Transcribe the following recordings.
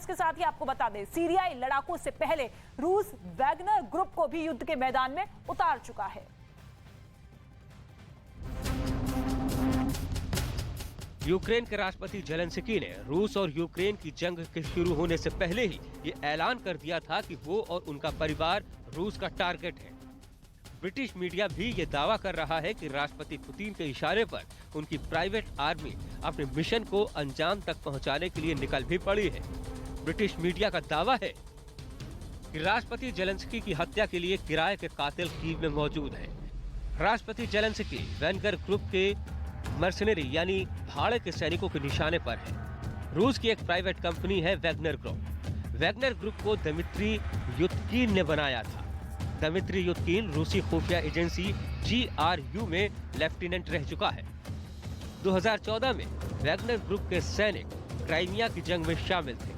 इसके साथ ही आपको बता दें, सीरियाई लड़ाकों से पहले रूस वैगनर ग्रुप को भी युद्ध के मैदान में उतार चुका है। यूक्रेन के राष्ट्रपति जेलेंस्की ने रूस और यूक्रेन की जंग के शुरू होने से पहले ही ये ऐलान कर दिया था कि वो और उनका परिवार रूस का टारगेट है। ब्रिटिश मीडिया भी ये दावा कर रहा है कि राष्ट्रपति पुतिन के इशारे पर उनकी प्राइवेट आर्मी अपने मिशन को अंजाम तक पहुंचाने के लिए निकल भी पड़ी है। ब्रिटिश मीडिया का दावा है कि राष्ट्रपति जेलेंस्की की हत्या के लिए किराए के कातिल कीव में मौजूद हैं। राष्ट्रपति जेलेंस्की वैगनर ग्रुप के मर्सनरी यानी भाड़े के सैनिकों के निशाने पर है। रूस की एक प्राइवेट कंपनी है वैगनर ग्रुप। वैगनर ग्रुप को दिमित्री युतकीन ने बनाया था। दिमित्री युतकीन रूसी खुफिया एजेंसी GRU में लेफ्टिनेंट रह चुका है। 2014 में वैगनर ग्रुप के सैनिक क्राइमिया की जंग में शामिल थे।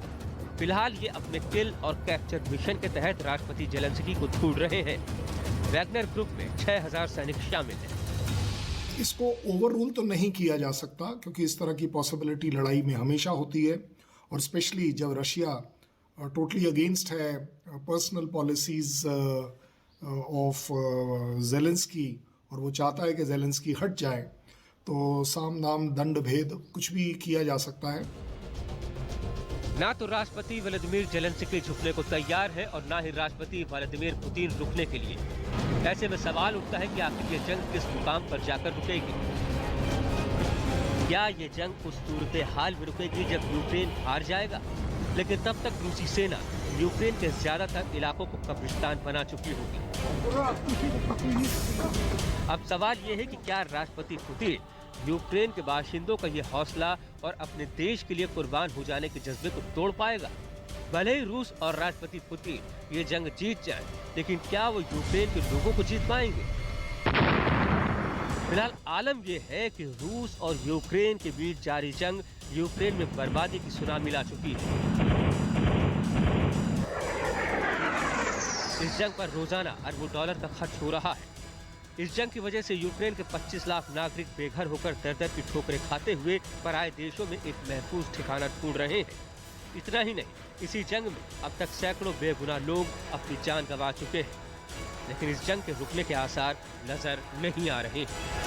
फिलहाल ये अपने किल और कैप्चर मिशन के तहत राष्ट्रपति जेलेंस्की को ढूंढ रहे हैं। वैगनर ग्रुप में 6000 सैनिक शामिल हैं। इसको ओवररूल तो नहीं किया जा सकता, क्योंकि इस तरह की पॉसिबिलिटी लड़ाई में हमेशा होती है, और स्पेशली जब रशिया टोटली अगेंस्ट है पर्सनल पॉलिसीज ऑफ जेलेंस्की और वो चाहता है कि जेलेंस्की हट जाए, तो साम दाम दंड भेद कुछ भी किया जा सकता है। ना तो राष्ट्रपति व्लादिमीर जेलेंस्की झुकने को तैयार है और ना ही राष्ट्रपति व्लादिमीर पुतिन रुकने के लिए। ऐसे में सवाल उठता है कि आखिर ये जंग किस मुकाम पर जाकर रुकेगी। क्या ये जंग उस सूरत हाल में रुकेगी जब यूक्रेन हार जाएगा, लेकिन तब तक रूसी सेना यूक्रेन के ज्यादातर इलाकों को कब्रिस्तान बना चुकी होगी। अब सवाल ये है कि क्या राष्ट्रपति पुतिन यूक्रेन के बाशिंदों का ये हौसला और अपने देश के लिए कुर्बान हो जाने के जज्बे को तोड़ पाएगा। भले ही रूस और राष्ट्रपति पुतिन ये जंग जीत जाएं, लेकिन क्या वो यूक्रेन के लोगों को जीत पाएंगे? फिलहाल आलम यह है कि रूस और यूक्रेन के बीच जारी जंग यूक्रेन में बर्बादी की सुनामी ला चुकी है। इस जंग पर रोजाना अरबों डॉलर का खर्च हो रहा है। इस जंग की वजह से यूक्रेन के 25 लाख नागरिक बेघर होकर दर दर की ठोकरें खाते हुए पराये देशों में एक महफूज ठिकाना ढूंढ रहे हैं। इतना ही नहीं, इसी जंग में अब तक सैकड़ों बेगुनाह लोग अपनी जान गंवा चुके हैं, लेकिन इस जंग के रुकने के आसार नजर नहीं आ रहे हैं।